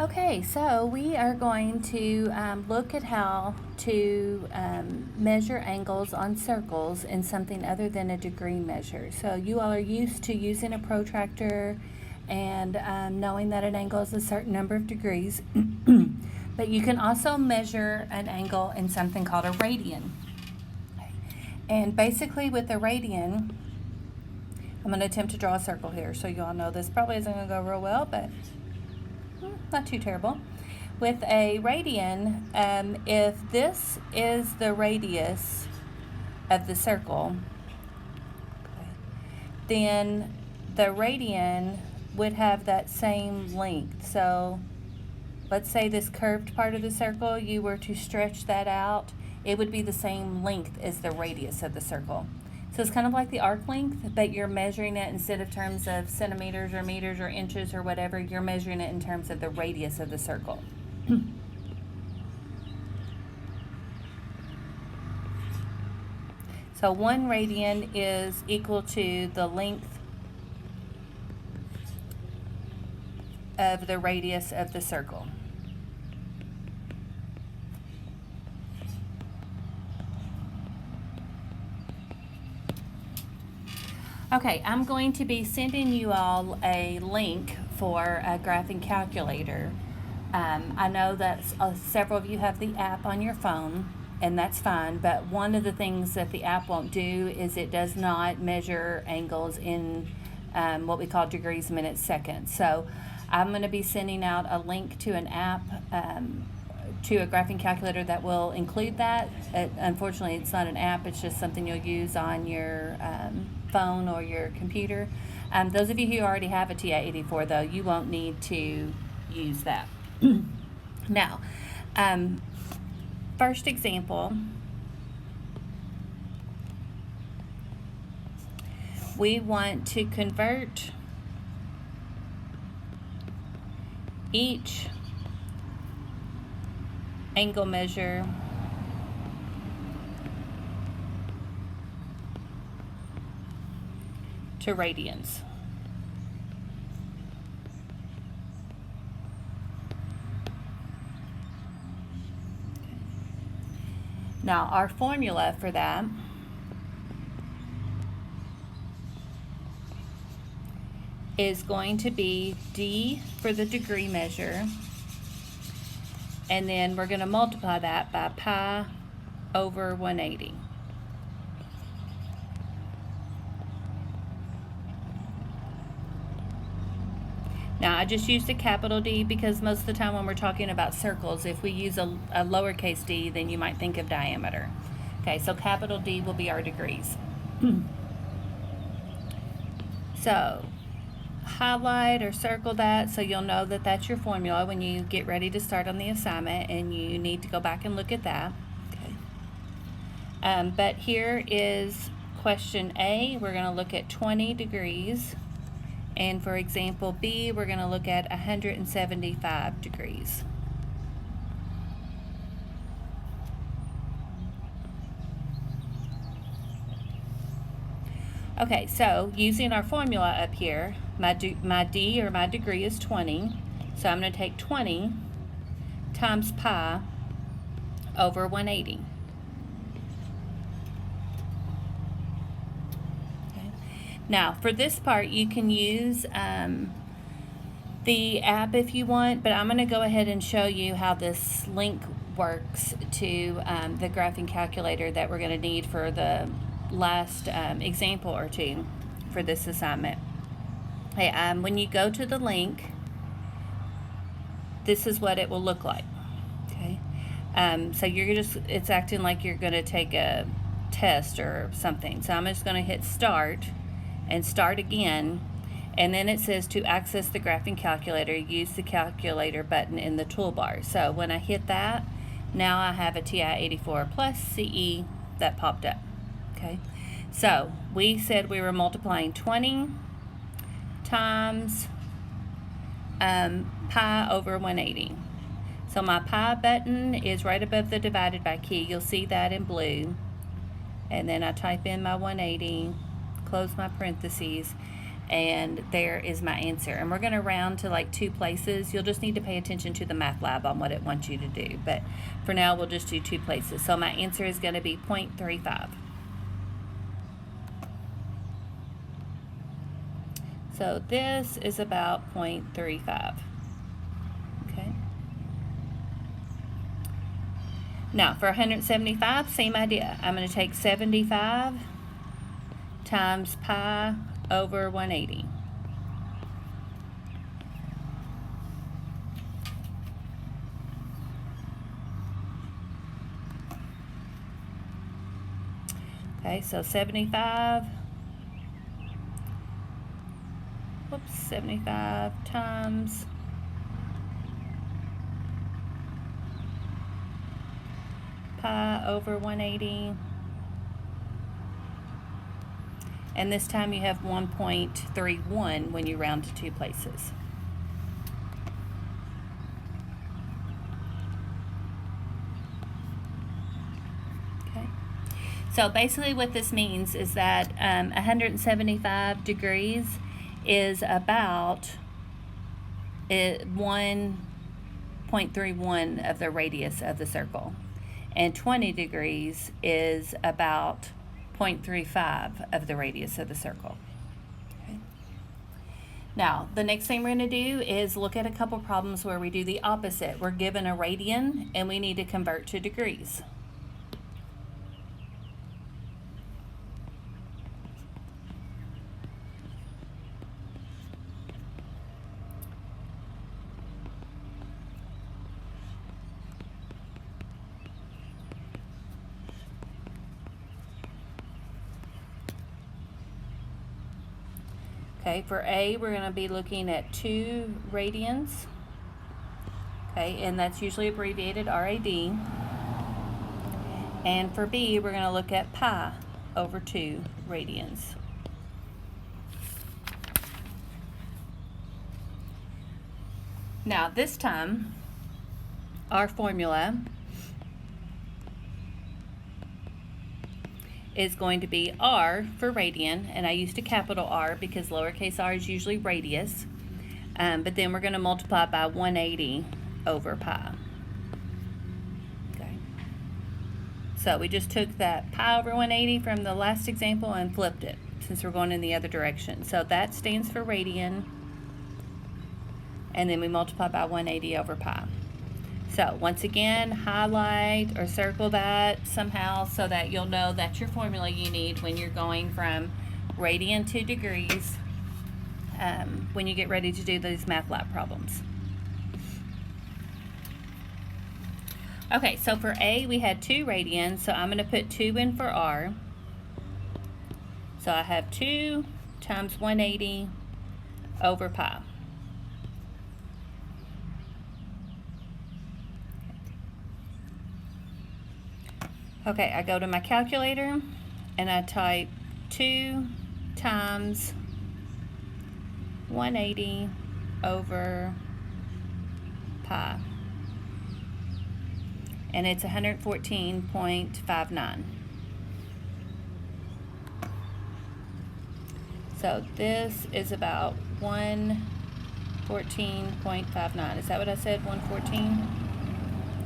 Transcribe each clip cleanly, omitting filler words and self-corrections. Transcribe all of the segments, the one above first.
Okay, so we are going to look at how to measure angles on circles in something other than a degree measure. So you all are used to using a protractor and knowing that an angle is a certain number of degrees, but you can also measure an angle in something called a radian. And basically with a radian, I'm going to attempt to draw a circle here so you all know this probably isn't going to go real well, but not too terrible. With a radian, if this is the radius of the circle, then the radian would have that same length. So let's say this curved part of the circle, you were to stretch that out, it would be the same length as the radius of the circle. So it's kind of like the arc length, but you're measuring it instead of terms of centimeters or meters or inches or whatever, you're measuring it in terms of the radius of the circle. So 1 radian is equal to the length of the radius of the circle. Okay, I'm going to be sending you all a link for a graphing calculator. I know that several of you have the app on your phone, and that's fine, but one of the things that the app won't do is it does not measure angles in what we call degrees, minutes, seconds. So I'm going to be sending out a link to an app, to a graphing calculator that will include that. Unfortunately, it's not an app, it's just something you'll use on your phone or your computer. Those of you who already have a TI-84 though, you won't need to use that. Now, first example, we want to convert each angle measure to radians. Now our formula for that is going to be D for the degree measure, and then we're going to multiply that by pi over 180. Now I just used a capital D because most of the time when we're talking about circles, if we use a lowercase d, then you might think of diameter. Okay, so capital D will be our degrees. So highlight or circle that so you'll know that that's your formula when you get ready to start on the assignment, and you need to go back and look at that. Okay. But here is question A. We're going to look at 20 degrees. And for example B, we're going to look at 175 degrees. Okay, so using our formula up here, my D or my degree is 20. So I'm going to take 20 times pi over 180. Now, for this part, you can use the app if you want, but I'm going to go ahead and show you how this link works to the graphing calculator that we're going to need for the last example or two for this assignment. Okay, when you go to the link, this is what it will look like. Okay, so it's acting like you're going to take a test or something. So I'm just going to hit start and start again, and then it says to access the graphing calculator, use the calculator button in the toolbar. So when I hit that, now I have a TI-84 plus CE that popped up. Okay, so we said we were multiplying 20 times pi over 180. So my pi button is right above the divided by key. You'll see that in blue. And then I type in my 180, close my parentheses, and there is my answer. And we're going to round to like 2 places. You'll just need to pay attention to the math lab on what it wants you to do, but for now we'll just do 2 places. So my answer is going to be 0.35. So this is about 0.35. Okay. Now for 175, same idea. I'm going to take 75 times pi over 180. Okay, so 75 times pi over 180. And this time you have 1.31 when you round to 2 places. Okay. So basically what this means is that 175 degrees is about 1.31 of the radius of the circle. And 20 degrees is about 0.35 of the radius of the circle. Okay. Now, the next thing we're going to do is look at a couple problems where we do the opposite. We're given a radian and we need to convert to degrees. Okay, for A, we're going to be looking at 2 radians. Okay, and that's usually abbreviated RAD. And for B, we're going to look at pi over 2 radians. Now, this time, our formula is going to be R for radian, and I used a capital R because lowercase r is usually radius, but then we're going to multiply by 180 over pi. Okay. So we just took that pi over 180 from the last example and flipped it since we're going in the other direction. So that stands for radian, and then we multiply by 180 over pi. So once again, highlight or circle that somehow so that you'll know that's your formula you need when you're going from radian to degrees when you get ready to do these math lab problems. Okay, so for A, we had 2 radians, so I'm going to put 2 in for R. So I have 2 times 180 over pi. Okay, I go to my calculator and I type 2 times 180 over pi. And it's 114.59. So this is about 114.59. Is that what I said, 114?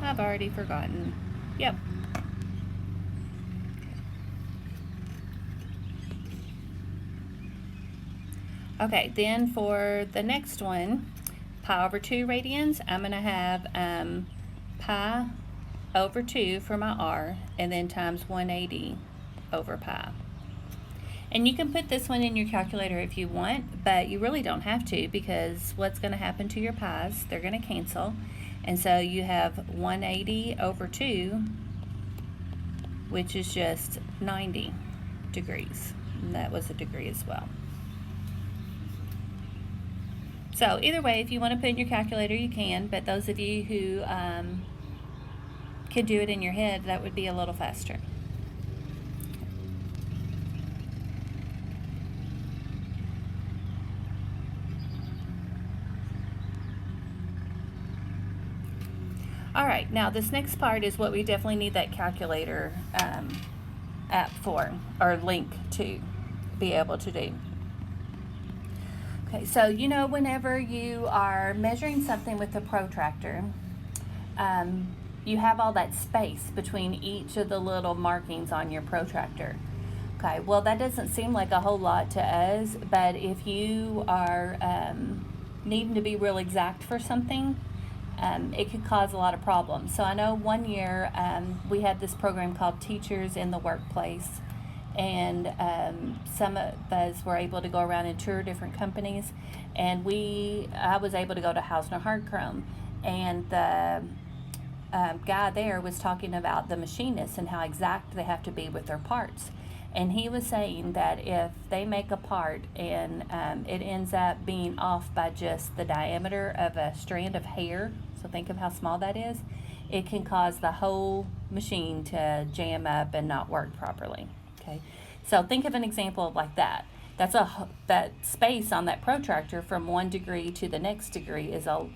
I've already forgotten. Yep. Okay, then for the next one, pi over 2 radians, I'm going to have pi over 2 for my R, and then times 180 over pi. And you can put this one in your calculator if you want, but you really don't have to, because what's going to happen to your pi's, they're going to cancel. And so you have 180 over 2, which is just 90 degrees. And that was a degree as well. So either way, if you want to put in your calculator, you can, but those of you who can do it in your head, that would be a little faster. All right, now this next part is what we definitely need that calculator app for, or link to be able to do. Okay, so you know whenever you are measuring something with a protractor, you have all that space between each of the little markings on your protractor. Okay, well that doesn't seem like a whole lot to us, but if you are needing to be real exact for something, it could cause a lot of problems. So I know one year we had this program called Teachers in the Workplace, and some of us were able to go around and tour different companies, and I was able to go to Hausner Hardchrome, and the guy there was talking about the machinists and how exact they have to be with their parts. And he was saying that if they make a part and it ends up being off by just the diameter of a strand of hair, so think of how small that is, it can cause the whole machine to jam up and not work properly. Okay, so think of an example of like that. That space on that protractor from 1 degree to the next degree is a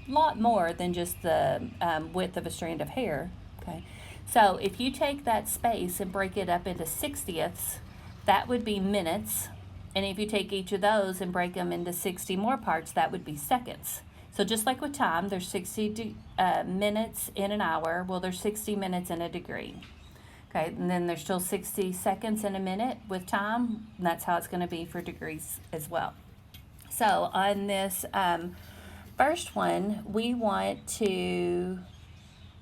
lot more than just the width of a strand of hair. Okay, so if you take that space and break it up into 60ths, that would be minutes, and if you take each of those and break them into 60 more parts, that would be seconds. So just like with time, there's 60 minutes in an hour. Well, there's 60 minutes in a degree. Okay, and then there's still 60 seconds in a minute with time, and that's how it's going to be for degrees as well. So on this first one, we want to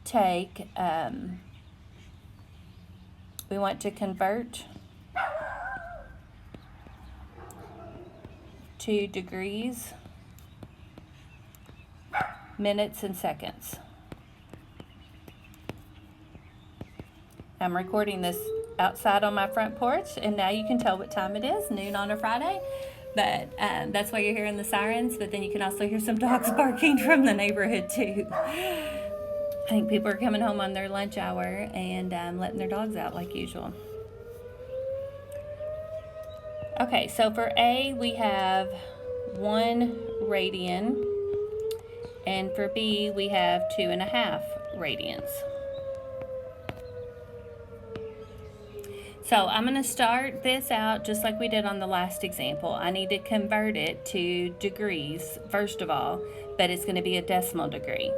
take, we want to convert to degrees, minutes, and seconds. I'm recording this outside on my front porch, and now you can tell what time it is, noon on a Friday. But that's why you're hearing the sirens, but then you can also hear some dogs barking from the neighborhood too. I think people are coming home on their lunch hour and letting their dogs out like usual. Okay, so for A, we have 1 radian, and for B, we have 2.5 radians. So I'm going to start this out just like we did on the last example. I need to convert it to degrees first of all, but it's going to be a decimal degree.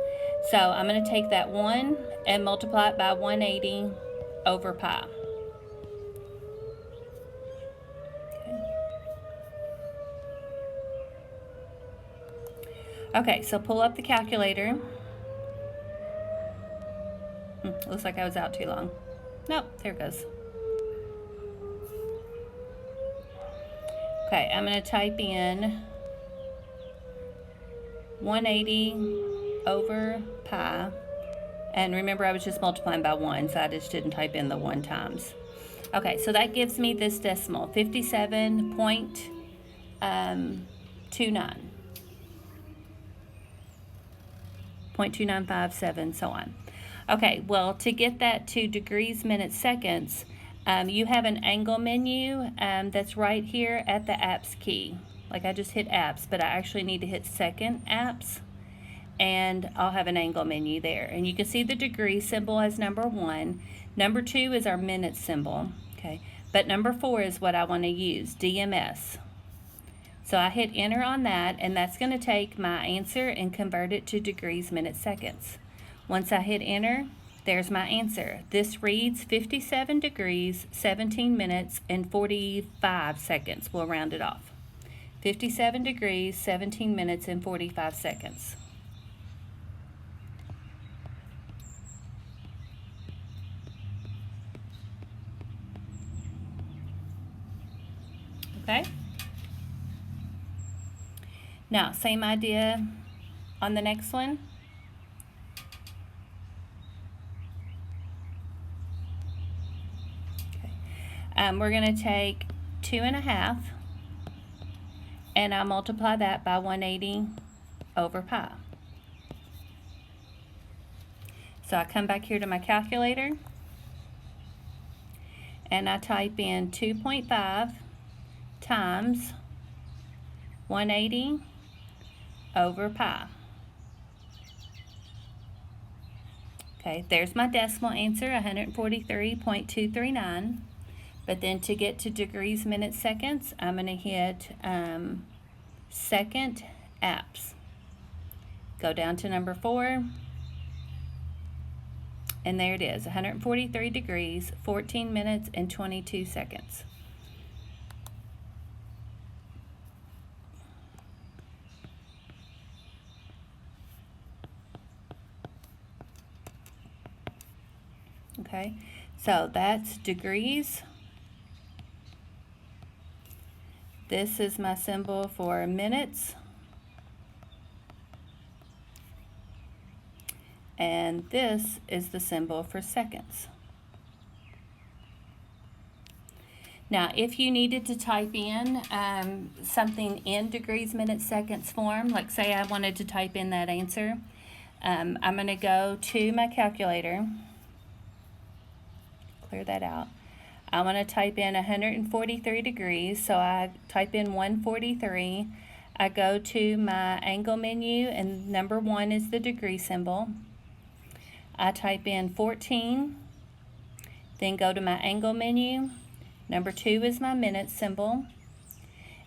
So I'm going to take that 1 and multiply it by 180 over pi. Okay, so pull up the calculator. Looks like I was out too long. Nope, there it goes. Okay, I'm going to type in 180 over pi. And remember, I was just multiplying by 1, so I just didn't type in the 1 times. Okay, so that gives me this decimal, 57.29. 0.2957, so on. Okay, well, to get that to degrees, minutes, seconds, you have an angle menu that's right here at the apps key. Like I just hit apps, but I actually need to hit second apps, and I'll have an angle menu there. And you can see the degree symbol as number 1. Number 2 is our minute symbol, okay? But number 4 is what I want to use, DMS. So I hit enter on that, and that's going to take my answer and convert it to degrees, minutes, seconds. Once I hit enter, there's my answer. This reads 57 degrees, 17 minutes, and 45 seconds. We'll round it off. 57 degrees, 17 minutes, and 45 seconds. Okay? Now, same idea on the next one. Okay. We're going to take 2.5, and I'll multiply that by 180 over pi. So I come back here to my calculator, and I type in 2.5 times 180 over pi. Okay, there's my decimal answer, 143.239. But then to get to degrees, minutes, seconds, I'm going to hit second apps. Go down to number 4, and there it is, 143 degrees, 14 minutes, and 22 seconds. Okay, so that's degrees. This is my symbol for minutes. And this is the symbol for seconds. Now, if you needed to type in something in degrees, minutes, seconds form, like say I wanted to type in that answer, I'm going to go to my calculator, clear that out. I'm going to type in 143 degrees, so I type in 143. I go to my angle menu, and number 1 is the degree symbol. I type in 14, then go to my angle menu. Number 2 is my minute symbol,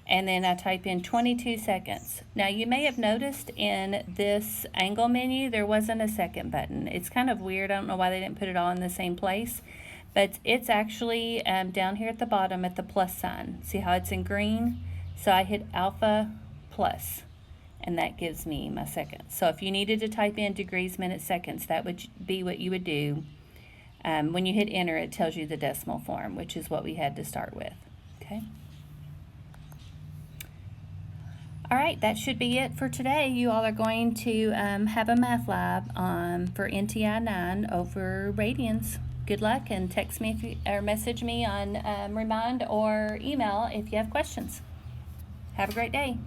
and then I type in 22 seconds. Now you may have noticed in this angle menu there wasn't a second button. It's kind of weird. I don't know why they didn't put it all in the same place, but it's actually down here at the bottom at the plus sign. See how it's in green? So I hit alpha plus, and that gives me my seconds. So if you needed to type in degrees, minutes, seconds, that would be what you would do. When you hit enter, it tells you the decimal form, which is what we had to start with. Okay. All right, that should be it for today. You all are going to have a math lab for NTI9 over Radians. Good luck, and text me if you, or message me on Remind or email if you have questions. Have a great day.